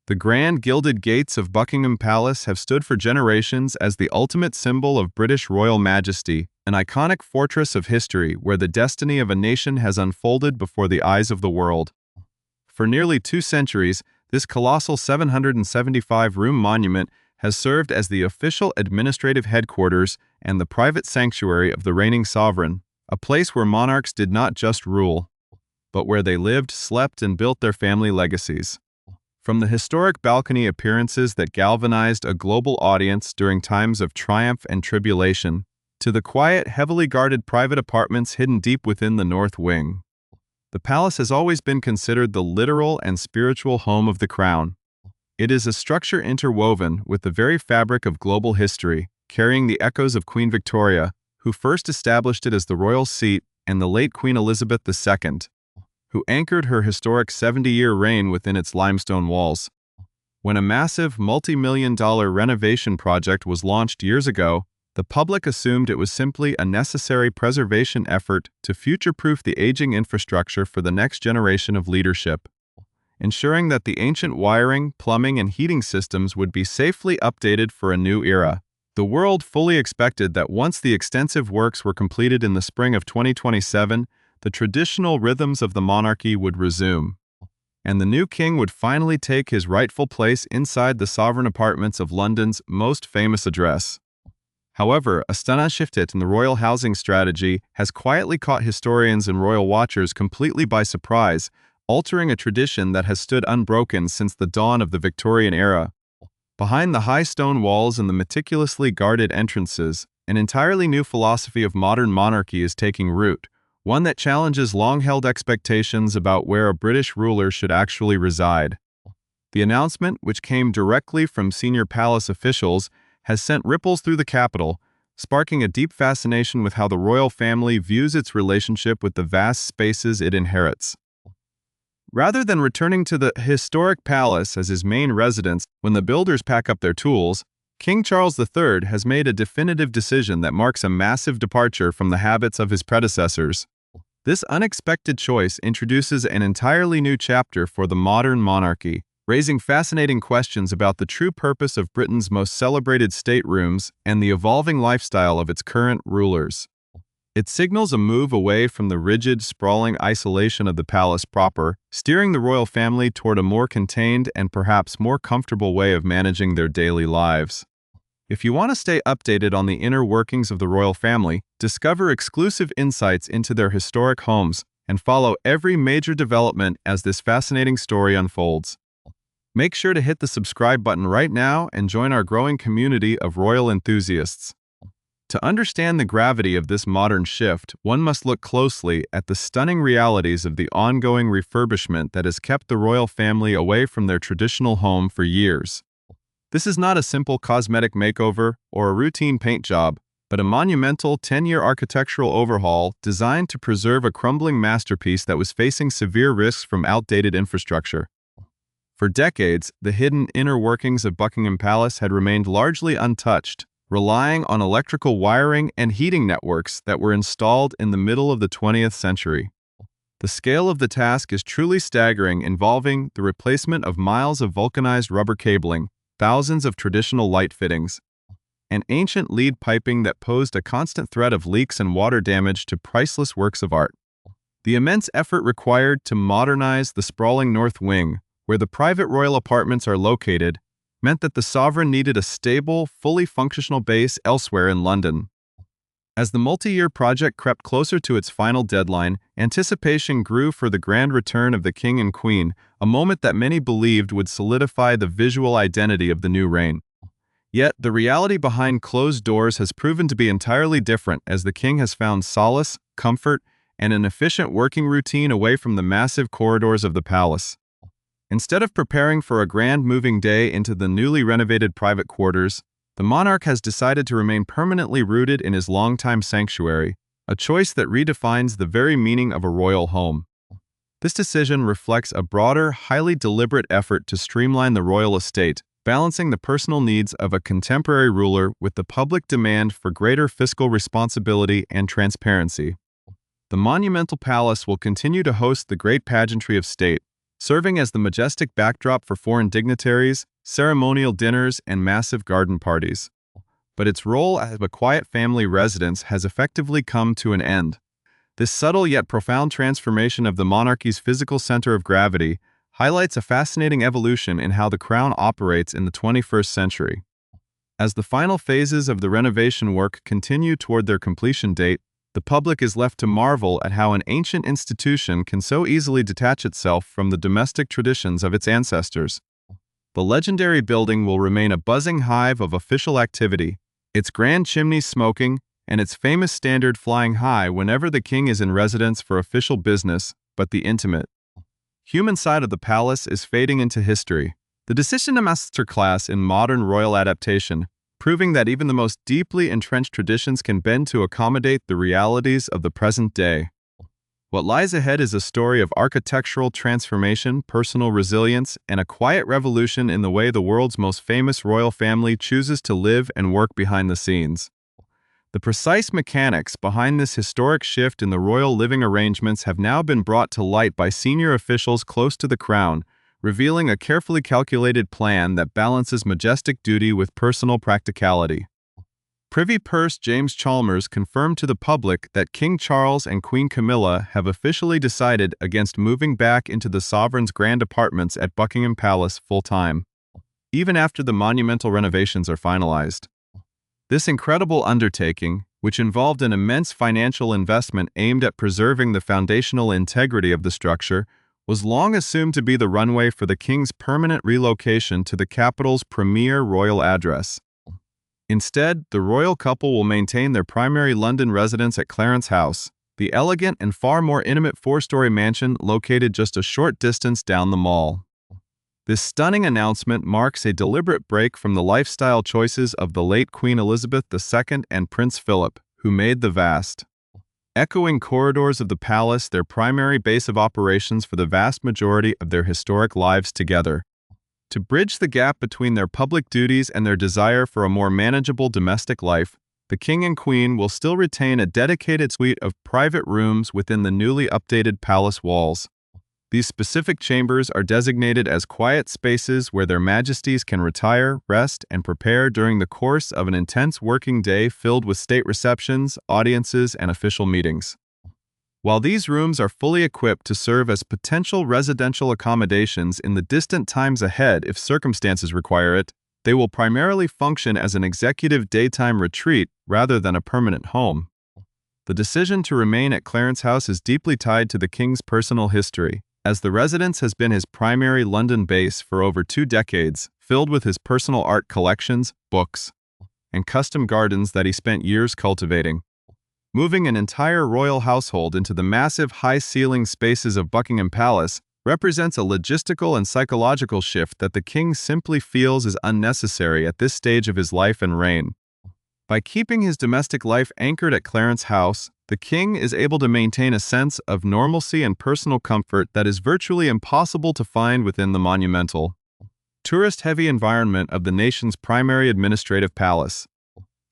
The grand gilded gates of Buckingham Palace have stood for generations as the ultimate symbol of British royal majesty, an iconic fortress of history where the destiny of a nation has unfolded before the eyes of the world. For nearly 2 centuries, this colossal 775-room monument has served as the official administrative headquarters and the private sanctuary of the reigning sovereign, a place where monarchs did not just rule, but where they lived, slept, and built their family legacies. From the historic balcony appearances that galvanized a global audience during times of triumph and tribulation, to the quiet, heavily guarded private apartments hidden deep within the North Wing, the palace has always been considered the literal and spiritual home of the crown. It is a structure interwoven with the very fabric of global history, carrying the echoes of Queen Victoria, who first established it as the royal seat, and the late Queen Elizabeth II, who anchored her historic 70-year reign within its limestone walls. When a massive multi-million-dollar renovation project was launched years ago, the public assumed it was simply a necessary preservation effort to future-proof the aging infrastructure for the next generation of leadership, ensuring that the ancient wiring, plumbing, and heating systems would be safely updated for a new era. The world fully expected that once the extensive works were completed in the spring of 2027, the traditional rhythms of the monarchy would resume, and the new king would finally take his rightful place inside the sovereign apartments of London's most famous address. However, a stunning shift in the royal housing strategy has quietly caught historians and royal watchers completely by surprise, altering a tradition that has stood unbroken since the dawn of the Victorian era. Behind the high stone walls and the meticulously guarded entrances, an entirely new philosophy of modern monarchy is taking root, one that challenges long-held expectations about where a British ruler should actually reside. The announcement, which came directly from senior palace officials, has sent ripples through the capital, sparking a deep fascination with how the royal family views its relationship with the vast spaces it inherits. Rather than returning to the historic palace as his main residence when the builders pack up their tools, King Charles III has made a definitive decision that marks a massive departure from the habits of his predecessors. This unexpected choice introduces an entirely new chapter for the modern monarchy, raising fascinating questions about the true purpose of Britain's most celebrated staterooms and the evolving lifestyle of its current rulers. It signals a move away from the rigid, sprawling isolation of the palace proper, steering the royal family toward a more contained and perhaps more comfortable way of managing their daily lives. If you want to stay updated on the inner workings of the royal family, discover exclusive insights into their historic homes, and follow every major development as this fascinating story unfolds. Make sure to hit the subscribe button right now and join our growing community of royal enthusiasts. To understand the gravity of this modern shift, one must look closely at the stunning realities of the ongoing refurbishment that has kept the royal family away from their traditional home for years. This is not a simple cosmetic makeover or a routine paint job, but a monumental 10-year architectural overhaul designed to preserve a crumbling masterpiece that was facing severe risks from outdated infrastructure. For decades, the hidden inner workings of Buckingham Palace had remained largely untouched, relying on electrical wiring and heating networks that were installed in the middle of the 20th century. The scale of the task is truly staggering, involving the replacement of miles of vulcanized rubber cabling, thousands of traditional light fittings, and ancient lead piping that posed a constant threat of leaks and water damage to priceless works of art. The immense effort required to modernize the sprawling North Wing, where the private royal apartments are located, meant that the sovereign needed a stable, fully functional base elsewhere in London. As the multi-year project crept closer to its final deadline, anticipation grew for the grand return of the King and Queen, a moment that many believed would solidify the visual identity of the new reign. Yet, the reality behind closed doors has proven to be entirely different, as the King has found solace, comfort, and an efficient working routine away from the massive corridors of the palace. Instead of preparing for a grand moving day into the newly renovated private quarters, the monarch has decided to remain permanently rooted in his longtime sanctuary, a choice that redefines the very meaning of a royal home. This decision reflects a broader, highly deliberate effort to streamline the royal estate, balancing the personal needs of a contemporary ruler with the public demand for greater fiscal responsibility and transparency. The monumental palace will continue to host the great pageantry of state, serving as the majestic backdrop for foreign dignitaries, ceremonial dinners, and massive garden parties. But its role as a quiet family residence has effectively come to an end. This subtle yet profound transformation of the monarchy's physical center of gravity highlights a fascinating evolution in how the crown operates in the 21st century. As the final phases of the renovation work continue toward their completion date, the public is left to marvel at how an ancient institution can so easily detach itself from the domestic traditions of its ancestors. The legendary building will remain a buzzing hive of official activity, its grand chimneys smoking, and its famous standard flying high whenever the king is in residence for official business, but the intimate, human side of the palace is fading into history. The decision a masterclass in modern royal adaptation, proving that even the most deeply entrenched traditions can bend to accommodate the realities of the present day. What lies ahead is a story of architectural transformation, personal resilience, and a quiet revolution in the way the world's most famous royal family chooses to live and work behind the scenes. The precise mechanics behind this historic shift in the royal living arrangements have now been brought to light by senior officials close to the crown, revealing a carefully calculated plan that balances majestic duty with personal practicality. Privy Purse James Chalmers confirmed to the public that King Charles and Queen Camilla have officially decided against moving back into the sovereign's grand apartments at Buckingham Palace full-time, even after the monumental renovations are finalized. This incredible undertaking, which involved an immense financial investment aimed at preserving the foundational integrity of the structure, was long assumed to be the runway for the king's permanent relocation to the capital's premier royal address. Instead, the royal couple will maintain their primary London residence at Clarence House, the elegant and far more intimate four-story mansion located just a short distance down the mall. This stunning announcement marks a deliberate break from the lifestyle choices of the late Queen Elizabeth II and Prince Philip, who made the vast, echoing corridors of the palace their primary base of operations for the vast majority of their historic lives together. To bridge the gap between their public duties and their desire for a more manageable domestic life, the King and Queen will still retain a dedicated suite of private rooms within the newly updated palace walls. These specific chambers are designated as quiet spaces where their majesties can retire, rest, and prepare during the course of an intense working day filled with state receptions, audiences, and official meetings. While these rooms are fully equipped to serve as potential residential accommodations in the distant times ahead if circumstances require it, they will primarily function as an executive daytime retreat rather than a permanent home. The decision to remain at Clarence House is deeply tied to the King's personal history, as the residence has been his primary London base for over 2 decades, filled with his personal art collections, books, and custom gardens that he spent years cultivating. Moving an entire royal household into the massive high-ceiling spaces of Buckingham Palace represents a logistical and psychological shift that the king simply feels is unnecessary at this stage of his life and reign. By keeping his domestic life anchored at Clarence House, the king is able to maintain a sense of normalcy and personal comfort that is virtually impossible to find within the monumental, tourist-heavy environment of the nation's primary administrative palace.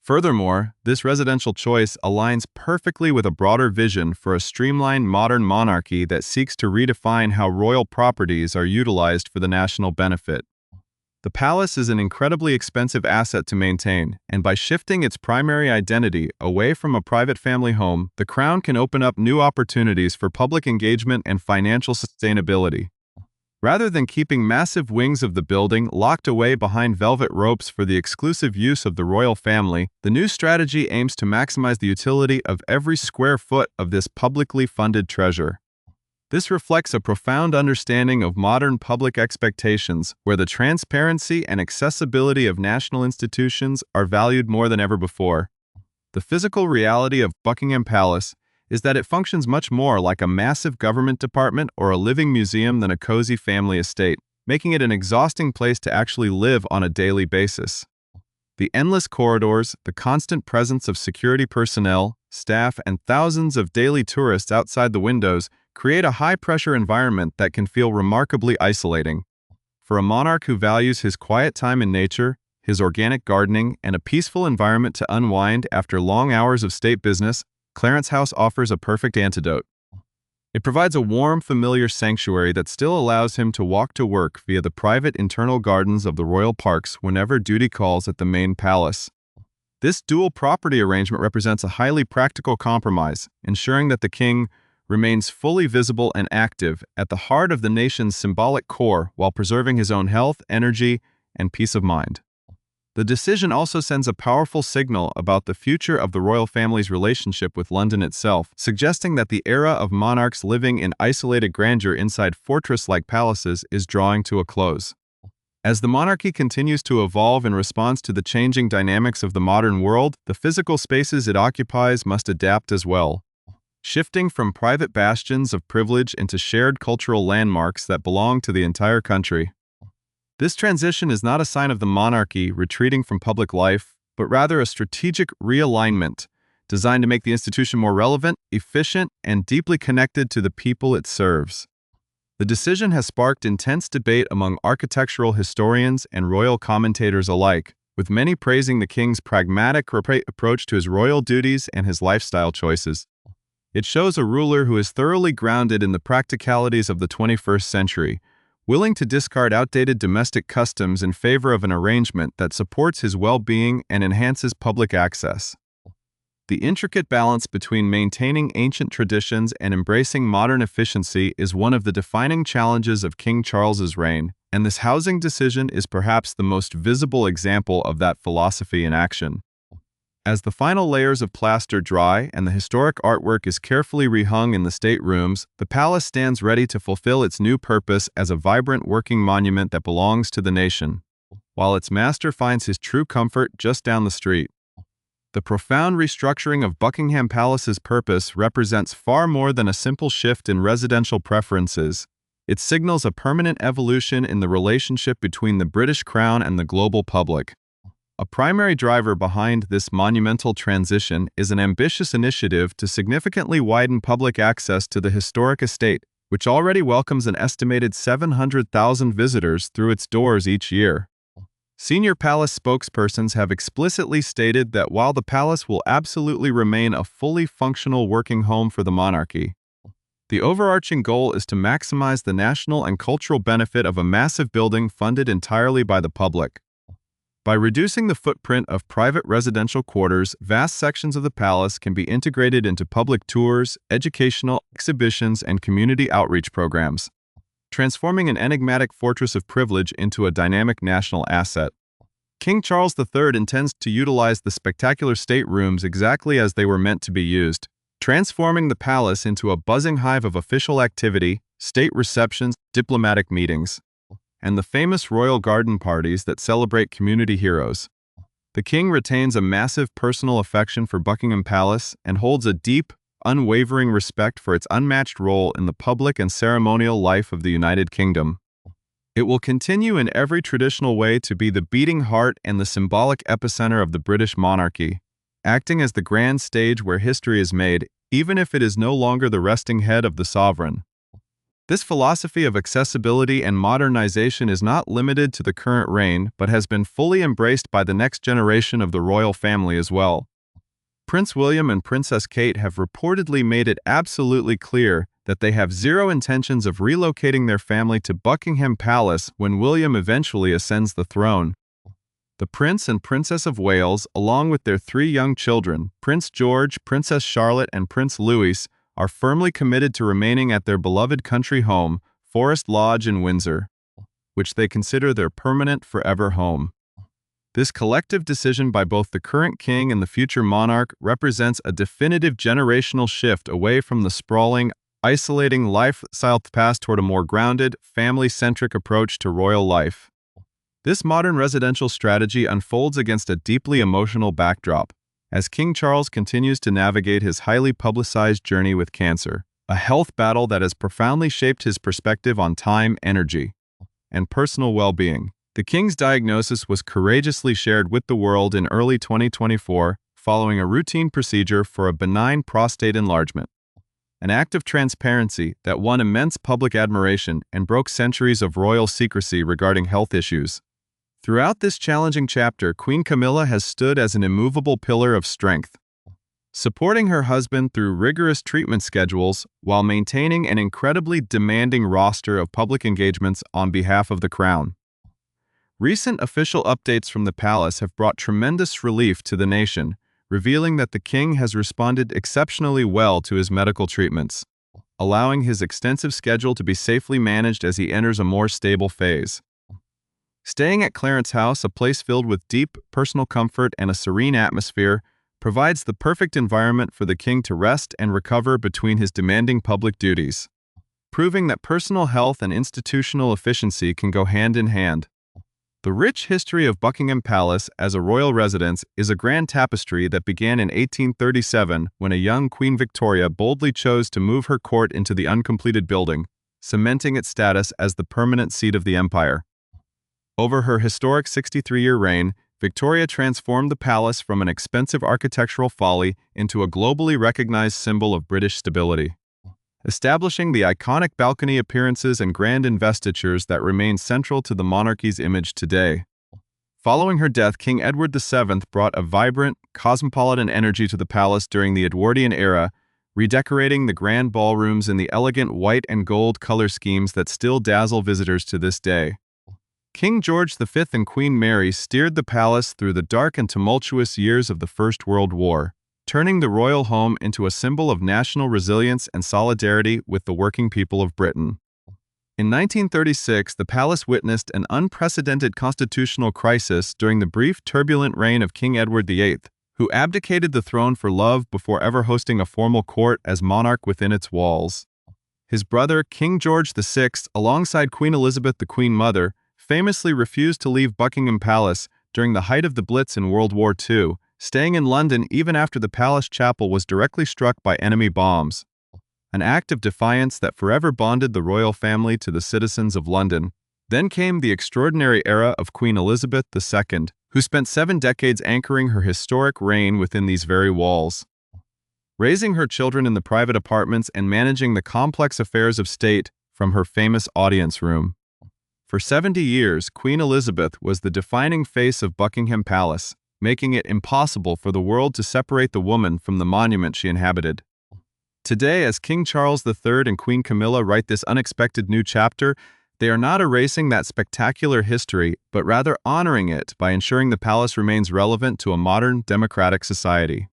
Furthermore, this residential choice aligns perfectly with a broader vision for a streamlined modern monarchy that seeks to redefine how royal properties are utilized for the national benefit. The palace is an incredibly expensive asset to maintain, and by shifting its primary identity away from a private family home, the crown can open up new opportunities for public engagement and financial sustainability. Rather than keeping massive wings of the building locked away behind velvet ropes for the exclusive use of the royal family, the new strategy aims to maximize the utility of every square foot of this publicly funded treasure. This reflects a profound understanding of modern public expectations, where the transparency and accessibility of national institutions are valued more than ever before. The physical reality of Buckingham Palace is that it functions much more like a massive government department or a living museum than a cozy family estate, making it an exhausting place to actually live on a daily basis. The endless corridors, the constant presence of security personnel, staff, and thousands of daily tourists outside the windows create a high-pressure environment that can feel remarkably isolating. For a monarch who values his quiet time in nature, his organic gardening, and a peaceful environment to unwind after long hours of state business, Clarence House offers a perfect antidote. It provides a warm, familiar sanctuary that still allows him to walk to work via the private internal gardens of the royal parks whenever duty calls at the main palace. This dual property arrangement represents a highly practical compromise, ensuring that the king remains fully visible and active at the heart of the nation's symbolic core while preserving his own health, energy, and peace of mind. The decision also sends a powerful signal about the future of the royal family's relationship with London itself, suggesting that the era of monarchs living in isolated grandeur inside fortress-like palaces is drawing to a close. As the monarchy continues to evolve in response to the changing dynamics of the modern world, the physical spaces it occupies must adapt as well, shifting from private bastions of privilege into shared cultural landmarks that belong to the entire country. This transition is not a sign of the monarchy retreating from public life, but rather a strategic realignment designed to make the institution more relevant, efficient, and deeply connected to the people it serves. The decision has sparked intense debate among architectural historians and royal commentators alike, with many praising the king's pragmatic approach to his royal duties and his lifestyle choices. It shows a ruler who is thoroughly grounded in the practicalities of the 21st century, willing to discard outdated domestic customs in favor of an arrangement that supports his well-being and enhances public access. The intricate balance between maintaining ancient traditions and embracing modern efficiency is one of the defining challenges of King Charles's reign, and this housing decision is perhaps the most visible example of that philosophy in action. As the final layers of plaster dry and the historic artwork is carefully rehung in the staterooms, the palace stands ready to fulfill its new purpose as a vibrant working monument that belongs to the nation, while its master finds his true comfort just down the street. The profound restructuring of Buckingham Palace's purpose represents far more than a simple shift in residential preferences. It signals a permanent evolution in the relationship between the British Crown and the global public. A primary driver behind this monumental transition is an ambitious initiative to significantly widen public access to the historic estate, which already welcomes an estimated 700,000 visitors through its doors each year. Senior palace spokespersons have explicitly stated that while the palace will absolutely remain a fully functional working home for the monarchy, the overarching goal is to maximize the national and cultural benefit of a massive building funded entirely by the public. By reducing the footprint of private residential quarters, vast sections of the palace can be integrated into public tours, educational exhibitions, and community outreach programs, transforming an enigmatic fortress of privilege into a dynamic national asset. King Charles III intends to utilize the spectacular staterooms exactly as they were meant to be used, transforming the palace into a buzzing hive of official activity, state receptions, diplomatic meetings, and the famous royal garden parties that celebrate community heroes. The king retains a massive personal affection for Buckingham Palace and holds a deep, unwavering respect for its unmatched role in the public and ceremonial life of the United Kingdom. It will continue in every traditional way to be the beating heart and the symbolic epicenter of the British monarchy, acting as the grand stage where history is made, even if it is no longer the resting head of the sovereign. This philosophy of accessibility and modernization is not limited to the current reign, but has been fully embraced by the next generation of the royal family as well. Prince William and Princess Kate have reportedly made it absolutely clear that they have zero intentions of relocating their family to Buckingham Palace when William eventually ascends the throne. The Prince and Princess of Wales, along with their 3 young children, Prince George, Princess Charlotte, and Prince Louis, are firmly committed to remaining at their beloved country home, Forest Lodge in Windsor, which they consider their permanent forever home. This collective decision by both the current king and the future monarch represents a definitive generational shift away from the sprawling, isolating lifestyle path toward a more grounded, family-centric approach to royal life. This modern residential strategy unfolds against a deeply emotional backdrop, as King Charles continues to navigate his highly publicized journey with cancer, a health battle that has profoundly shaped his perspective on time, energy, and personal well-being. The king's diagnosis was courageously shared with the world in early 2024 following a routine procedure for a benign prostate enlargement, an act of transparency that won immense public admiration and broke centuries of royal secrecy regarding health issues. Throughout this challenging chapter, Queen Camilla has stood as an immovable pillar of strength. supporting her husband through rigorous treatment schedules while maintaining an incredibly demanding roster of public engagements on behalf of the crown. Recent official updates from the palace have brought tremendous relief to the nation, revealing that the king has responded exceptionally well to his medical treatments, allowing his extensive schedule to be safely managed as he enters a more stable phase. Staying at Clarence House, a place filled with deep personal comfort and a serene atmosphere, provides the perfect environment for the king to rest and recover between his demanding public duties, proving that personal health and institutional efficiency can go hand in hand. The rich history of Buckingham Palace as a royal residence is a grand tapestry that began in 1837 when a young Queen Victoria boldly chose to move her court into the uncompleted building, cementing its status as the permanent seat of the empire. Over her historic 63-year reign, Victoria transformed the palace from an expensive architectural folly into a globally recognized symbol of British stability, establishing the iconic balcony appearances and grand investitures that remain central to the monarchy's image today. Following her death, King Edward VII brought a vibrant, cosmopolitan energy to the palace during the Edwardian era, redecorating the grand ballrooms in the elegant white and gold color schemes that still dazzle visitors to this day. King George V and Queen Mary steered the palace through the dark and tumultuous years of the First World War, turning the royal home into a symbol of national resilience and solidarity with the working people of Britain. In 1936, the palace witnessed an unprecedented constitutional crisis during the brief, turbulent reign of King Edward VIII, who abdicated the throne for love before ever hosting a formal court as monarch within its walls. His brother, King George VI, alongside Queen Elizabeth, the Queen Mother, famously refused to leave Buckingham Palace during the height of the Blitz in World War II, staying in London even after the palace chapel was directly struck by enemy bombs. An act of defiance that forever bonded the royal family to the citizens of London. Then came the extraordinary era of Queen Elizabeth II, who spent 7 decades anchoring her historic reign within these very walls, raising her children in the private apartments and managing the complex affairs of state from her famous audience room. For 70 years, Queen Elizabeth was the defining face of Buckingham Palace, making it impossible for the world to separate the woman from the monument she inhabited. Today, as King Charles III and Queen Camilla write this unexpected new chapter, they are not erasing that spectacular history, but rather honoring it by ensuring the palace remains relevant to a modern, democratic society.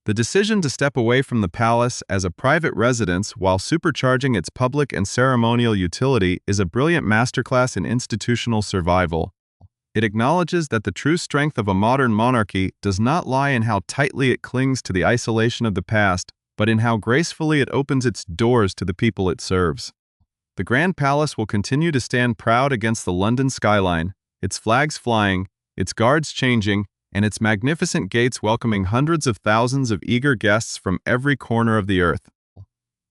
The decision to step away from the palace as a private residence while supercharging its public and ceremonial utility is a brilliant masterclass in institutional survival. It acknowledges that the true strength of a modern monarchy does not lie in how tightly it clings to the isolation of the past, but in how gracefully it opens its doors to the people it serves. The Grand Palace will continue to stand proud against the London skyline, its flags flying, its guards changing, and its magnificent gates welcoming hundreds of thousands of eager guests from every corner of the earth.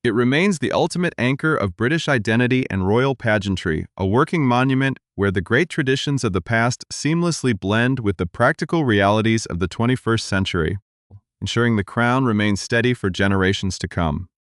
It remains the ultimate anchor of British identity and royal pageantry, a working monument where the great traditions of the past seamlessly blend with the practical realities of the 21st century, ensuring the crown remains steady for generations to come.